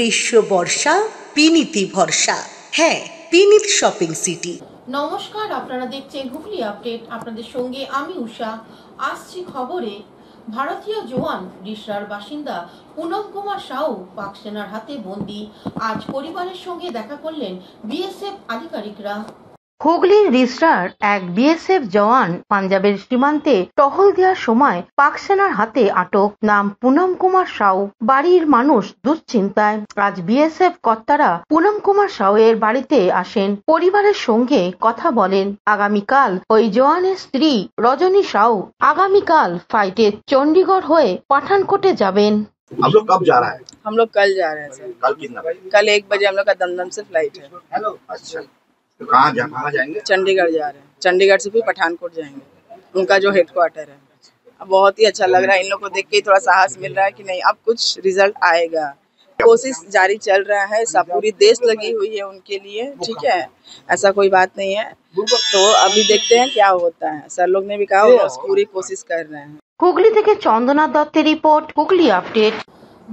গ্রীষ্ম বর্ষা বিনীতি ভরসা। হ্যাঁ, বিনীত শপিং সিটি। নমস্কার, আপনারা দেখছেন হুগলি আপডেট। আপনাদের সঙ্গে আমি উষা। আসছি খবরে। ভারতীয় জওয়ান রিষড়ার বাসিন্দা পুনম কুমার সাউ পাক সেনার হাতে বন্দী। আজ পরিবারের সঙ্গে দেখা করলেন বিএসএফ আধিকারিকরা। হুগলির রিষড়ার এক বিএসএফ জওয়ান পাঞ্জাবের সীমান্তে টহল দেওয়ার সময় পাক সেনার হাতে আটক। নাম পুনম কুমার সাউ। বাড়ির মানুষ দুশ্চিন্তায়। আজ বিএসএফ কর্তারা পুনম কুমার সাউ এর বাড়িতে আসেন, পরিবারের সঙ্গে কথা বলেন। আগামীকাল ওই জওয়ানের স্ত্রী রজনী সাউ আগামীকাল ফ্লাইটে চণ্ডীগড় হয়ে পাঠানकोटे যাবেন। हम लोग कब जा रहा है? हम लोग कल जा रहे हैं सर। कल कितना बजे? कल 1 बजे हम लोग का दमदम से फ्लाइट है। अच्छा, तो कहाँ जाएंगे? चंडीगढ़ जा रहे हैं। चंडीगढ़ से फिर पठानकोट जाएंगे, उनका जो हेडक्वार्टर है। अब बहुत ही अच्छा लग रहा है, इन लोग को देख के ही थोड़ा साहस मिल रहा है कि नहीं अब कुछ रिजल्ट आएगा। कोशिश जारी चल रहा है, सब पूरी देश लगी हुई है उनके लिए, ठीक है, ऐसा कोई बात नहीं है। तो अभी देखते हैं क्या होता है। सर लोग ने भी कहा पूरी कोशिश कर रहे हैं। হুগলি থেকে চন্দনা দত্তের রিপোর্ট, হুগলি আপডেট।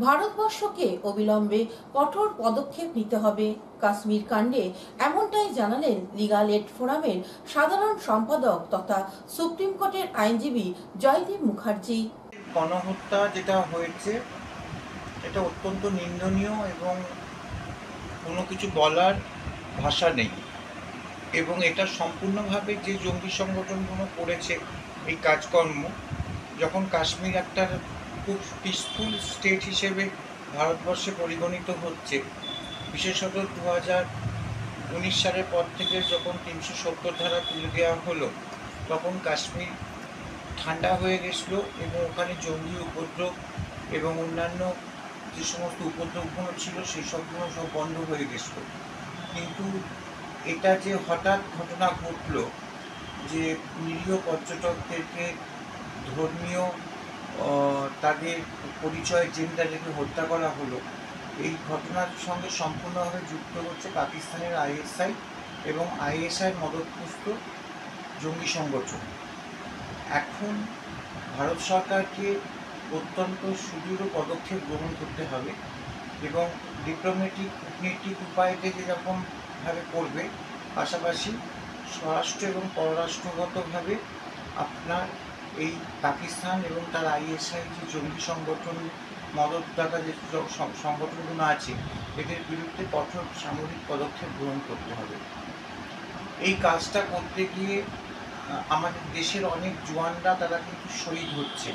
ভারতবর্ষকে অবিলম্বে কঠোর পদক্ষেপ নিতে হবে কাশ্মীর কাণ্ডে, এমনটাই জানালেন লিগাল এড ফোরামের সাধারণ সম্পাদক তথা সুপ্রিম কোর্টের আইনজীবী জয়দীপ মুখার্জি। গণহত্যা যেটা হয়েছে এটা অত্যন্ত নিন্দনীয় এবং কোনো কিছু বলার ভাষা নেই। এবং এটা সম্পূর্ণভাবে যে জঙ্গি সংগঠনগুলো করেছে এই কাজকর্ম, যখন কাশ্মীর একটা খুব পিসফুল স্টেট হিসেবে ভারতবর্ষে পরিগণিত হচ্ছে, বিশেষত 2019 সালের পর থেকে যখন 370 ধারা তুলে দেওয়া হলো, তখন কাশ্মীর ঠান্ডা হয়ে গেছিলো এবং ওখানে জঙ্গি উপদ্রব এবং অন্যান্য যে সমস্ত উপদ্রবগুলো ছিল সেই সবগুলো সব বন্ধ হয়ে গেছিলো। কিন্তু এটা যে হঠাৎ ঘটনা ঘটলো যে নিরীহ পর্যটকদেরকে ধর্মীয় তাদের পরিচয় জেনে রেখে হত্যা করা হলো, এই ঘটনার সঙ্গে সম্পূর্ণভাবে যুক্ত হচ্ছে পাকিস্তানের আইএসআই এবং আইএসআইয়ের মদতপুষ্ট জঙ্গি সংগঠন। এখন ভারত সরকারকে অত্যন্ত সুদৃঢ় পদক্ষেপ গ্রহণ করতে হবে এবং ডিপ্লোম্যাটিক কূটনীতিক উপায়তে যেরকমভাবে করবে, পাশাপাশি স্বরাষ্ট্র এবং পররাষ্ট্রগতভাবে আপনার এই পাকিস্তান এবং তার আইএসআই যে জঙ্গি সংগঠন মদতদাতা যে সংগঠনগুলো আছে এদের বিরুদ্ধে কঠোর সামরিক পদক্ষেপ গ্রহণ করতে হবে। এই কাজটা করতে গিয়ে আমাদের দেশের অনেক জওয়ানরা তারা কিন্তু শহীদ হচ্ছে।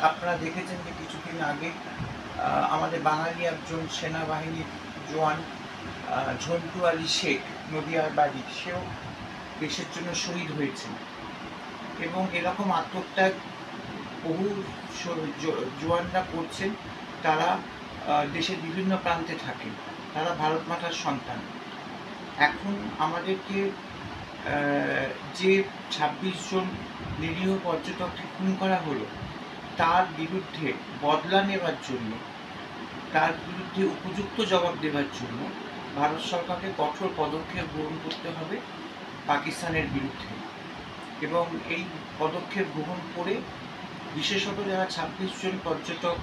আপনারা দেখেছেন যে কিছুদিন আগে আমাদের বাঙালি একজন সেনাবাহিনীর জওয়ান ঝন্টু আলী শেখ, নদিয়ার বাড়ি, সেও দেশের জন্য শহীদ হয়েছে। এবং এরকম আত্মত্যাগ বহু জওয়ানরা করছেন, তারা দেশের বিভিন্ন প্রান্তে থাকেন, তারা ভারত মাতার সন্তান। এখন আমাদেরকে যে 26 জন নিরীহ পর্যটককে খুন করা হলো তার বিরুদ্ধে বদলা নেওয়ার জন্য, তার বিরুদ্ধে উপযুক্ত জবাব দেওয়ার জন্য ভারত সরকারকে কঠোর পদক্ষেপ গ্রহণ করতে হবে পাকিস্তানের বিরুদ্ধে। এবং এই পদক্ষেপ গ্রহণ করে বিশেষত যারা 26 জন পর্যটক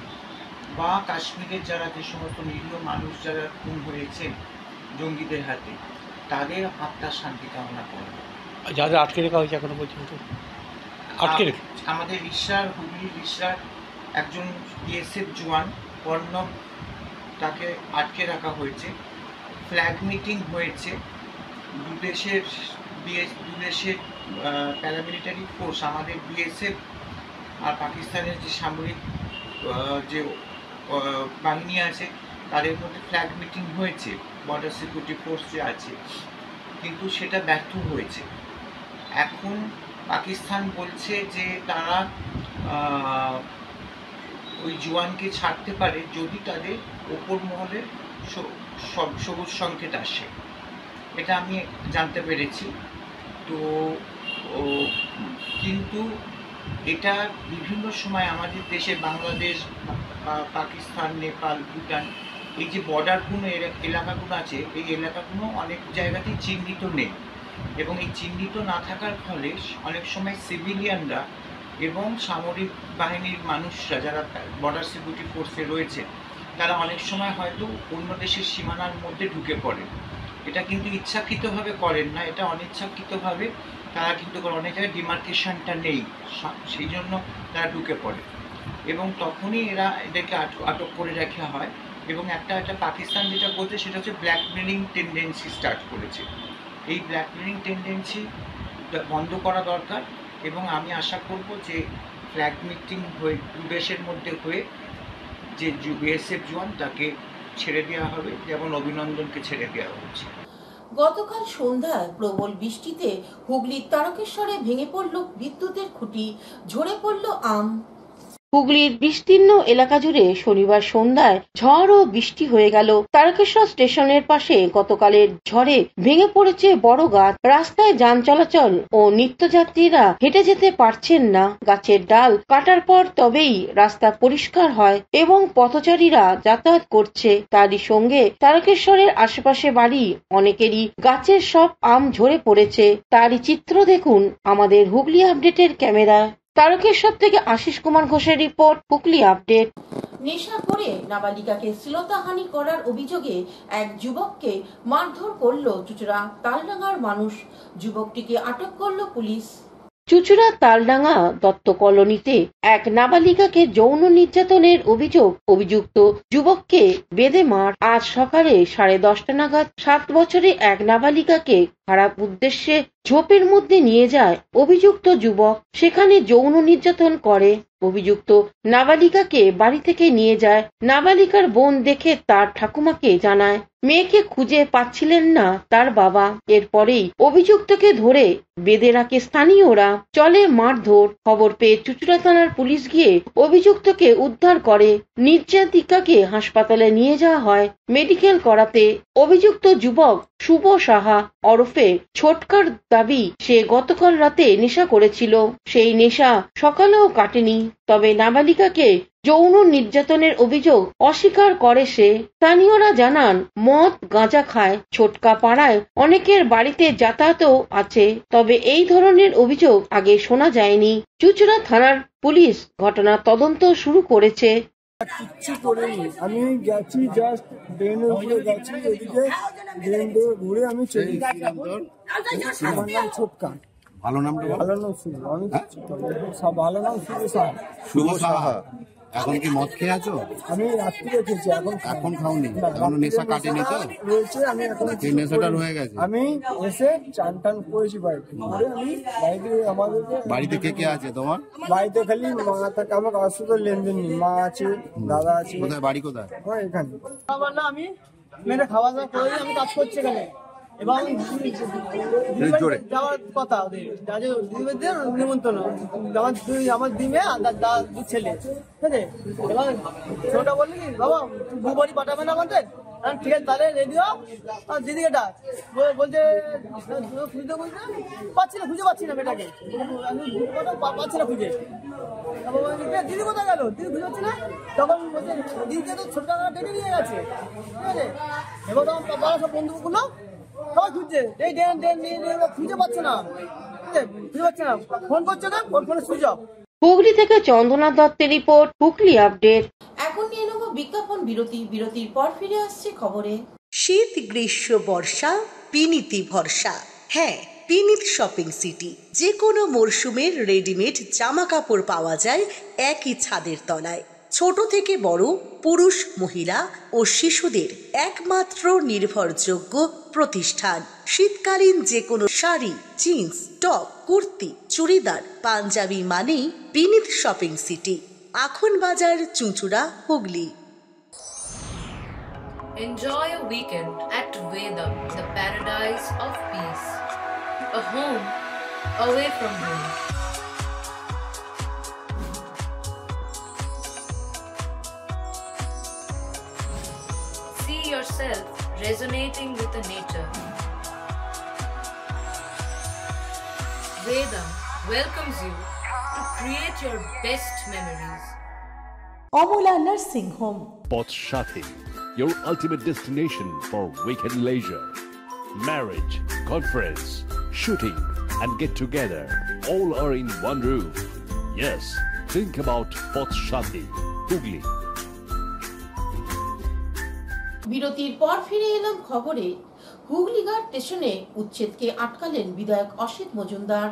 বা কাশ্মীরের যারা যে সমস্ত নিরীহ মানুষ যারা খুন হয়েছেন জঙ্গিদের হাতে, তাদের আত্মার শান্তি কামনা করে। যাদের আটকে রাখা হয়েছে এখনো পর্যন্ত আমাদের রিষড়ার, হুগলির রিষড়ার একজন বিএসএফ জওয়ান পর্ণব, তাকে আটকে রাখা হয়েছে। ফ্ল্যাগ মিটিং হয়েছে, দুদেশের প্যারামিলিটারি ফোর্স, আমাদের বিএসএফ আর পাকিস্তানের যে সামরিক যে বাহিনী আছে তাদের মধ্যে ফ্ল্যাগ মিটিং হয়েছে, বর্ডার সিকিউরিটি ফোর্স যে আছে, কিন্তু সেটা ব্যর্থ হয়েছে। এখন পাকিস্তান বলছে যে তারা ওই জওয়ানকে ছাড়তে পারে যদি তাদের ওপর মহলে সবুজ সংকেত আসে, এটা আমি জানতে পেরেছি। তো কিন্তু এটা বিভিন্ন সময় আমাদের দেশে বাংলাদেশ, পাকিস্তান, নেপাল, ভুটান, এই যে বর্ডারগুলো এলাকাগুলো আছে, এই এলাকাগুলো অনেক জায়গাতেই চিহ্নিত নেই এবং এই চিহ্নিত না থাকার ফলে অনেক সময় সিভিলিয়ানরা এবং সামরিক বাহিনীর মানুষরা যারা বর্ডার সিকিউরিটি ফোর্সে রয়েছে তারা অনেক সময় হয়তো অন্য দেশের সীমানার মধ্যে ঢুকে পড়ে। এটা কিন্তু ইচ্ছাকৃতভাবে করেন না, এটা অনিচ্ছাকৃতভাবে তারা কিন্তু অনেক জায়গায় ডিমার্কেশনটা নেই, সেই জন্য তারা ঢুকে পড়ে এবং তখনই এদেরকে আটক করে রাখা হয়। এবং একটা পাকিস্তান যেটা করছে সেটা হচ্ছে ব্ল্যাকমেলিং টেন্ডেন্সি স্টার্ট করেছে। এই ব্ল্যাকমেলিং টেন্ডেন্সি বন্ধ করা দরকার এবং আমি আশা করব যে ফ্ল্যাগ মিটিং হয়ে দু দেশের মধ্যে হয়ে যে বিএসএফ জওয়ান তাকে ছেড়ে দেওয়া হবে, যেমন অভিনন্দনকে ছেড়ে দেওয়া হচ্ছে। গতকাল সন্ধ্যায় প্রবল বৃষ্টিতে হুগলির তারকেশ্বরে ভেঙে পড়ল বিদ্যুতের খুঁটি, ঝরে পড়ল আম। হুগলির বিস্তীর্ণ এলাকা জুড়ে শনিবার সন্ধ্যায় ঝড় ও বৃষ্টি হয়ে গেল। তারকেশ্বর স্টেশনের পাশে গতকালের ঝড়ে ভেঙে পড়েছে বড় গাছ। রাস্তায় যান চলাচল ও নিত্যযাত্রীরা হেঁটে যেতে পারছেন না। গাছের ডাল কাটার পর তবেই রাস্তা পরিষ্কার হয় এবং পথচারীরা যাতায়াত করছে। তারই সঙ্গে তারকেশ্বরের আশেপাশে বাড়ি অনেকেরই গাছের সব আম ঝরে পড়েছে। তারই চিত্র দেখুন আমাদের হুগলি আপডেটের ক্যামেরায়। তারকেশ্বর থেকে আশিস কুমার ঘোষের রিপোর্ট, হুগলি আপডেট। নেশা করে নাবালিকাকে শ্লীলতাহানি করার অভিযোগে এক যুবককে মারধর করল চুঁচুড়া তালডাঙ্গার মানুষ। যুবকটিকে আটক করল পুলিশ। চুঁচুড়া তালডাঙ্গা দত্ত কলোনিতে এক নাবালিকাকে যৌন নির্যাতনের অভিযুক্ত যুবককে বেঁধে মার। আজ সকালে 10:30 নাগাদ 7 বছরের এক নাবালিকাকে খারাপ উদ্দেশ্যে ঝোপের মধ্যে নিয়ে যায় অভিযুক্ত যুবক। সেখানে যৌন নির্যাতন করে। অভিযুক্ত নাবালিকাকে বাড়ি থেকে নিয়ে যায়। নাবালিকার বোন দেখে তার ঠাকুমাকে জানায়। মেয়েকে খুঁজে পাচ্ছিলেন না তার বাবা। এরপরেই অভিযুক্তকে ধরে বেঁধে রাখে স্থানীয়রা। চলে মারধর। খবর পেয়ে চুঁচুড়া থানার পুলিশ গিয়ে অভিযুক্তকে উদ্ধার করে। নির্যাতিকাকে হাসপাতালে নিয়ে যাওয়া হয় মেডিকেল করাতে। অভিযুক্ত যুবক শুভ সাহা ওরফে ছোটকার দাবি, সে গতকাল রাতে নেশা করেছিল। সেই নেশা সকালেও কাটেনি। তবে নাবালিকাকে যৌন নির্যাতনের অভিযোগ অস্বীকার করে সে। স্থানীয়রা জানান, মদ গাঁজা খায়। ছোটকা পাড়ায় অনেকের বাড়িতে যাতায়াতও আছে। তবে এই ধরনের অভিযোগ আগে শোনা যায়নি। চুঁচুড়া থানার পুলিশ ঘটনার তদন্ত শুরু করেছে। কিচ্ছু করিনি, আমি গেছি জাস্ট ড্রেনের উপরে গেছি, এদিকে ড্রেন দিয়ে ঘুরে আমি চলে গেছি। আমার নাম ছোটকা। ভালো নাম শুভ। আমি ভালো নাম শুভ সাহা। শুভ সাহা। এখন কি মদ খেয়ে আছো? আমি রাত্রিরে খেয়েছি, এখন খাওনি? এখনো নেশা কাটেনি তো? রয়েছে, আমি এখন নেশাটা রয়ে গেছে। আমি এসে চান টান করেছি বাড়িতে, করে আমি বাড়িতে কে কে আছে তোমার? বাড়িতে খালি মা থাকে, আমার কার সাথে লেনদেন নেই। মা আছে, দাদা আছে। কোথায় বাড়ি? কোথায়? এখানে। আমি মেয়েটা খাওয়া দাওয়া করে আমি কাজ করছি এখানে এবং যাওয়ার কথা ওদের নিমন্ত্রণ আমার দিমে দু ছেলে, ঠিক আছে। এবার ছোটটা বললি কি, বাবা দু বাড়ি পাঠাবে না আমাদের? ঠিক আছে, তাহলে রেডিও আর দিদিকে ডাক। বলছে খুঁজে পাচ্ছি না মেয়েটাকে, পাচ্ছি না খুঁজে। দিদি কোথায় গেল? দিদি খুঁজে পাচ্ছি না। তখন বলছে দিদিকে তো ছোট টাকা ডেকে নিয়ে গেছে, ঠিক আছে। এবার তখন বাবা সব বন্ধুগুলো সবাই খুঁজছে, এই খুঁজে পাচ্ছে না, খুঁজে পাচ্ছে না। ফোন করছে না, ওর ফোনে সুইচ অফ। হুগলি থেকে চন্দনা দত্তের রিপোর্ট, হুগলি আপডেট। এখন নিয়ে নেব বিজ্ঞাপন বিরতি। বিরতির পর ফিরে আসছে খবরে। শীত, গ্রীষ্ম, বর্ষা পিনিতি ভরসা। হ্যাঁ, পিনিত শপিং সিটি। যে কোনো মরশুমের রেডিমেড জামা কাপড় পাওয়া যায় একই ছাদের তলায়। ছোট থেকে বড়, পুরুষ, মহিলা ও শিশুদের একমাত্র নির্ভরযোগ্য প্রতিষ্ঠান। শীতকালীন যে কোনো শাড়ি, জিন্স, টপ, কুর্তি, চুড়িদার, পাঞ্জাবি মানেই বিনীত শপিং সিটি। আখন বাজার, চুঁচুড়া, Hooghly. Enjoy a weekend at Vedam, the paradise of peace. A home away from home. See yourself resonating with the nature. Vedam welcomes you to create your best memories. Amala nursing home. Potshati, your ultimate destination for weekend leisure. Marriage, conference, shooting and get together all are in one roof. Yes, think about Potshati, Hugli. বিরতির পর ফিরে এলাম খবরে। হুগলিঘাট স্টেশনে উচ্ছেদকে আটকালেন বিধায়ক অসিত মজুমদার।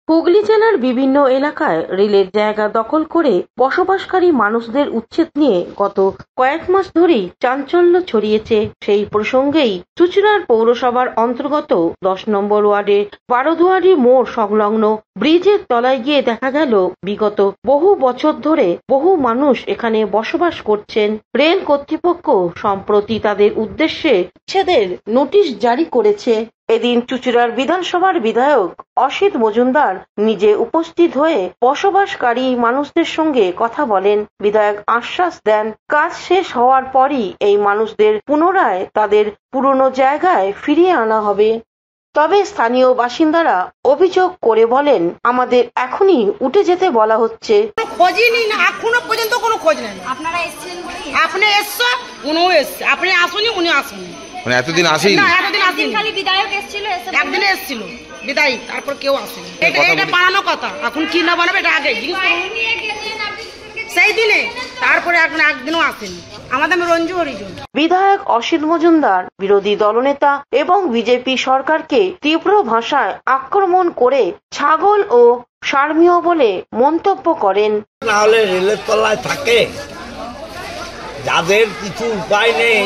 হুগলি জেলার বিভিন্ন এলাকায় রেলের জায়গা দখল করে বসবাসকারী মানুষদের উচ্ছেদ নিয়ে গত কয়েক মাস ধরেই চাঞ্চল্য ছড়িয়েছে। সেই প্রসঙ্গেই চুঁচুড়ার পৌরসভার অন্তর্গত 10 নম্বর ওয়ার্ডের বারোদুয়ারি মোড় সংলগ্ন ব্রিজের তলায় গিয়ে দেখা গেল বিগত বহু বছর ধরে বহু মানুষ এখানে বসবাস করছেন। রেল কর্তৃপক্ষ সম্প্রতি তাদের উদ্দেশ্যে উচ্ছেদের নোটিশ জারি করেছে। এদিন চুঁচুড়ার বিধানসভার বিধায়ক অসিত মজুমদার নিজে উপস্থিত হয়ে বসবাসকারী মানুষদের সঙ্গে কথা বলেন। বিধায়ক আশ্বাস দেন, কাজ শেষ হওয়ার পরই এই মানুষদের পুনরায় তাদের পুরনো জায়গায় ফিরিয়ে আনা হবে। তবে স্থানীয় বাসিন্দারা অভিযোগ করে বলেন, আমাদের এখনই উঠে যেতে বলা হচ্ছে। খোঁজই নেই না, এখনো পর্যন্ত কোনো খোঁজ নেই। আপনারা এসেছিলেন বলে আপনি এসছো, উনিও এসছে, আপনি আসুনি, উনি আসুনি। মানে এতদিন আসেনি? না, এতদিন আসেনি। খালি বিধায়ক এসেছিল, একদিন এসেছিল বিধায়ক, তারপর কেউ আসেনি। এটা বানানো কথা, এখন কি না বানাবে এটা আগে সেই দিনে, তারপরে এখন একদিনও আসেনি। আমাদের রঞ্জু হরিজন। বিধায়ক অসিত মজুমদার বিরোধী দলনেতা এবং বিজেপি সরকারকে তীব্র ভাষায় আক্রমণ করে ছাগল ও সার্মীয় বলে মন্তব্য করেন। না হলে রেলের তলায় থাকে, যাদের কিছু উপায় নেই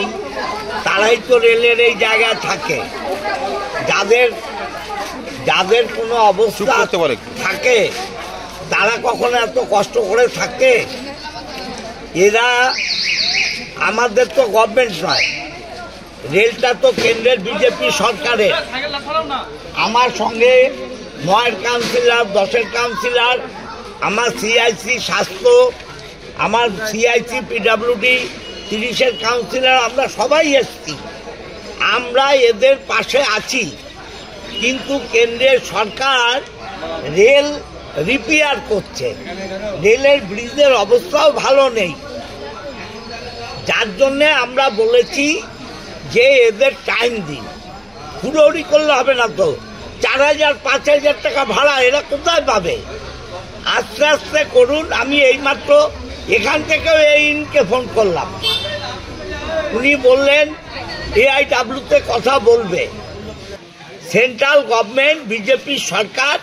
তারাই তো রেলের এই জায়গায় থাকে। যাদের কোনো অবস্থা থাকে তারা কখনো এত কষ্ট করে থাকে? এরা আমাদের তো গভর্নমেন্ট নয়, রেলটা তো কেন্দ্রের বিজেপি সরকারের। আমার সঙ্গে 9-এর কাউন্সিলর, 10-এর কাউন্সিলর, আমার সিআইসি স্বাস্থ্য, আমার সিআইসি পিডাব্লিউডি, 30-এর কাউন্সিলর, আমরা সবাই এসছি। আমরা এদের পাশে আছি, কিন্তু কেন্দ্রের সরকার রেল রিপেয়ার করছে, রেলের ব্রিজের অবস্থাও ভালো নেই। যার জন্যে আমরা বলেছি যে এদের টাইম দিন, হুড়োহুড়ি করলে হবে না তো। 4000-5000 টাকা ভাড়া এরা কোথায় পাবে? আস্তে আস্তে করুন। আমি এইমাত্র এখান থেকেও এইকে ফোন করলাম, উনি বললেন AIWতে কথা বলবে। সেন্ট্রাল গভর্নমেন্ট, বিজেপি সরকার,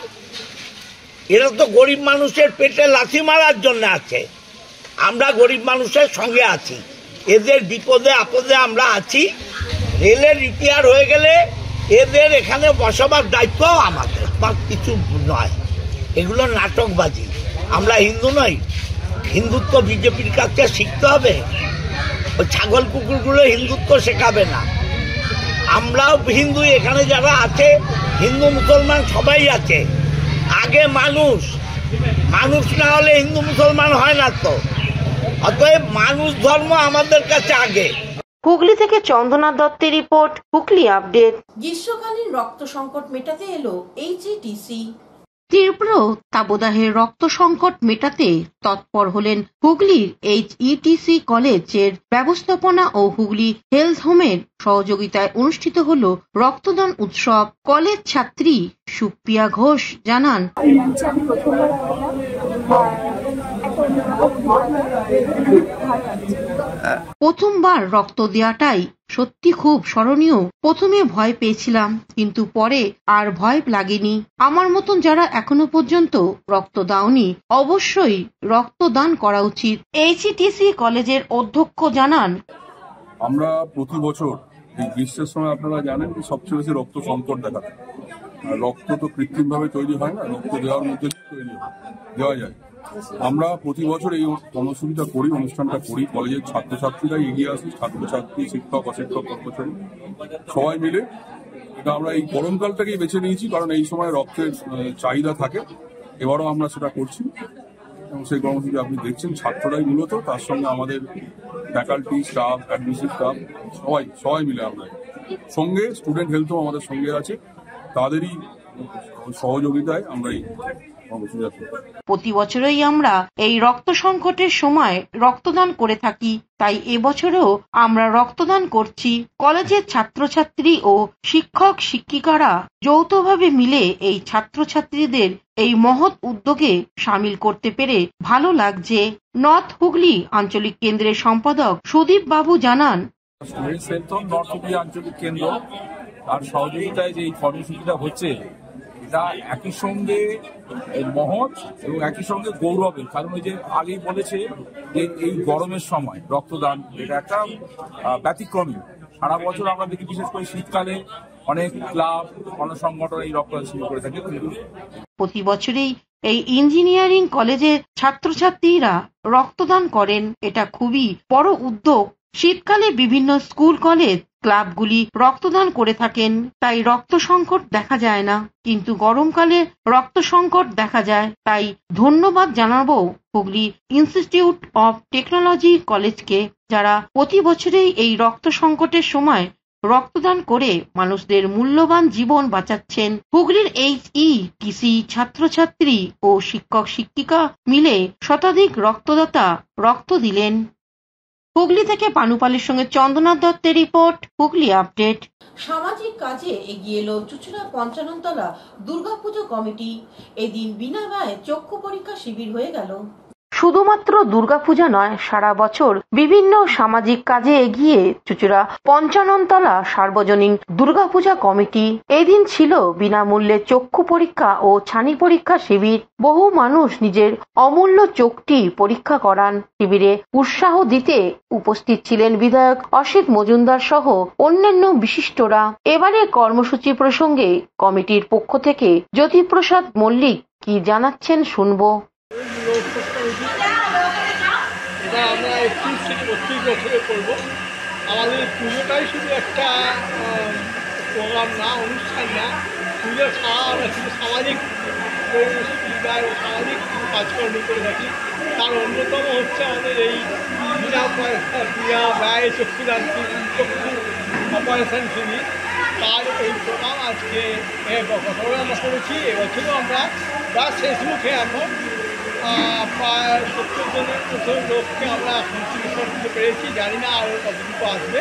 এরা তো গরিব মানুষের পেটে লাথি মারার জন্য আছে। আমরা গরিব মানুষের সঙ্গে আছি, এদের বিপদে আপদে আমরা আছি। রেলের রিপেয়ার হয়ে গেলে এদের এখানে বসবার দায়িত্ব আমাদের, কিছু নয়। এগুলো নাটকবাজি। আমরা হিন্দু নই, হিন্দুত্ব বিজেপির কাছে শিখতে হবে। ওই ছাগল কুকুরগুলো হিন্দুত্ব শেখাবে না। আমরাও হিন্দু, এখানে যারা আছে হিন্দু মুসলমান সবাই আছে। আগে মানুষ না হলে হিন্দু মুসলমান হয় না তো। অতএব মানুষ ধর্ম আমাদের কাছে আগে। হুগলি থেকে চন্দনা দত্তের রিপোর্ট, হুগলি আপডেট। গ্রীষ্মকালীন রক্ত সংকট মেটাতে এলো HETC। তীব্র তাবদাহের রক্ত সংকট মেটাতে তৎপর হলেন হুগলির HETC কলেজের ব্যবস্থাপনা ও হুগলি হেলথ হোমের সহযোগিতায় অনুষ্ঠিত হল রক্তদান উৎসব। কলেজ ছাত্রী সুপ্রিয়া ঘোষ জানান, প্রথমবার রক্ত দেওয়াটাই সত্যি খুব স্মরণীয়। প্রথমে ভয় পেয়েছিলাম, কিন্তু পরে আর ভয় লাগেনি। আমার মতন যারা এখনো পর্যন্ত রক্ত দাওনি, অবশ্যই রক্তদান করা উচিত। HETC কলেজের অধ্যক্ষ জানান, আমরা প্রতি বছর এই গ্রীষ্মের সময় আপনারা জানেন যে সবচেয়ে বেশি রক্ত সংকট দেখা যায়। আর রক্ত তো কৃত্রিম ভাবে তৈরি হয় না, রক্ত দেওয়ার মধ্যে তৈরি হয়, দেওয়া যায়। আমরা প্রতি বছর এই অনুষ্ঠানটা করি। কলেজের ছাত্রছাত্রীরাই এগিয়ে আসি, ছাত্রছাত্রী, শিক্ষক, অশিক্ষক, কর্মচারী সবাই মিলে। এটা আমরা এই গরমকালটাকেই বেছে নিয়েছি, কারণ এই সময় রক্তের চাহিদা থাকে। এবারও আমরা সেটা করছি এবং সেই কর্মসূচি আপনি দেখছেন ছাত্ররাই মূলত, তার সঙ্গে আমাদের ফ্যাকাল্টি, স্টাফ, অ্যাডমিনিস্ট্রেটিভ স্টাফ সবাই মিলে আমরা সঙ্গে স্টুডেন্ট হেলথও আমাদের সঙ্গে আছে, তাদেরই সহযোগিতায় আমরা এই প্রতি বছরই আমরা এই রক্ত সংকটের সময় রক্তদান করে থাকি, তাই এবছরও আমরা রক্তদান করছি। কলেজের ছাত্রছাত্রী ও শিক্ষক শিক্ষিকারা যৌথভাবে মিলে এই ছাত্রছাত্রীদের এই মহৎ উদ্যোগে সামিল করতে পেরে ভালো লাগছে। নর্থ হুগলি আঞ্চলিক কেন্দ্রের সম্পাদক সুদীপ বাবু জানান, স্টুডেন্ট সেন্টার নর্থ হুগলি আঞ্চলিক কেন্দ্র আর সহযোগিতায় যে এই কর্মসূচিটা হচ্ছে, এটা একই সঙ্গে মহৎ এবং একই সঙ্গে গৌরবের। কারণ ওই যে আগেই বলেছে যে এই গরমের সময় রক্তদান এটা একটা ব্যতিক্রমী। সারা বছর আমরা দেখি, বিশেষ করে শীতকালে অনেক ক্লাব, গণসংগঠন এই রক্তদান শিবির করে থাকে। প্রতি বছরই এই ইঞ্জিনিয়ারিং কলেজের ছাত্রছাত্রীরা রক্তদান করেন। এটা খুবই বড় উদ্যোগ। শীতকালে বিভিন্ন স্কুল কলেজ ক্লাবগুলি রক্তদান করে থাকেন, তাই রক্ত সংকট দেখা যায় না, কিন্তু গরমকালে রক্ত সংকট দেখা যায়। তাই ধন্যবাদ জানাবো হুগলি ইনস্টিটিউট অফ টেকনোলজি কলেজকে, যারা প্রতি বছরেই এই রক্ত সংকটের সময় রক্তদান করে মানুষদের মূল্যবান জীবন বাঁচাচ্ছেন। হুগলির HETC ছাত্রছাত্রী ও শিক্ষক শিক্ষিকা মিলে শতাধিক রক্তদাতা রক্ত দিলেন। হুগলি থেকে পানুপালের সঙ্গে চন্দ্রনাথ দত্তের রিপোর্ট, হুগলি আপডেট। সামাজিক কাজে এগিয়ে এলো চুচুড়া 55 তলা দুর্গাপুজো কমিটি। এদিন বিনা ব্যয়ে চক্ষু পরীক্ষা শিবির হয়ে গেল। শুধুমাত্র দুর্গাপূজা নয়, সারা বছর বিভিন্ন সামাজিক কাজে এগিয়ে চুচুড়া 55 তলা সার্বজনীন দুর্গাপূজা কমিটি। এদিন ছিল বিনামূল্যে চক্ষু পরীক্ষা ও ছানি পরীক্ষা শিবির। বহু মানুষ নিজের অমূল্য চোখটি পরীক্ষা করান। শিবিরে উৎসাহ দিতে উপস্থিত ছিলেন বিধায়ক অসিত মজুমদার সহ অন্যান্য বিশিষ্টরা। এবারে কর্মসূচি প্রসঙ্গে কমিটির পক্ষ থেকে জ্যোতিপ্রসাদ মল্লিক কি জানাচ্ছেন শুনবো। এটা আমরা 31 থেকে 32 বছরে করবো। আমাদের পুজোটাই শুধু একটা প্রোগ্রাম না, অনুষ্ঠান না। পুজো ছাড়া আমরা শুধু সামাজিক সামাজিক কাজকর্ম করে থাকি। তার অন্যতম হচ্ছে আমাদের এই বিনা ব্যয় চক্ষুদান চক্ষু অপারেশন শিবির। তার এই প্রোগ্রাম আজকে গতবার আমরা করেছি। এবছরও আমরা প্রায় শেষ মুখে এখন প্রায় 70 জনের মতো লোককে আমরা কন্ট্রিবিউশন দিতে পেরেছি। জানি না আরও কতটুকু আসবে।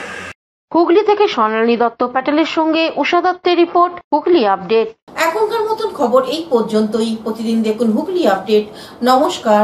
হুগলি থেকে স্বর্ণালী দত্ত প্যাটেলের সঙ্গে উষা দত্তের রিপোর্ট, হুগলি আপডেট। এখনকার মতন খবর এই পর্যন্তই। প্রতিদিন দেখুন হুগলি আপডেট। নমস্কার।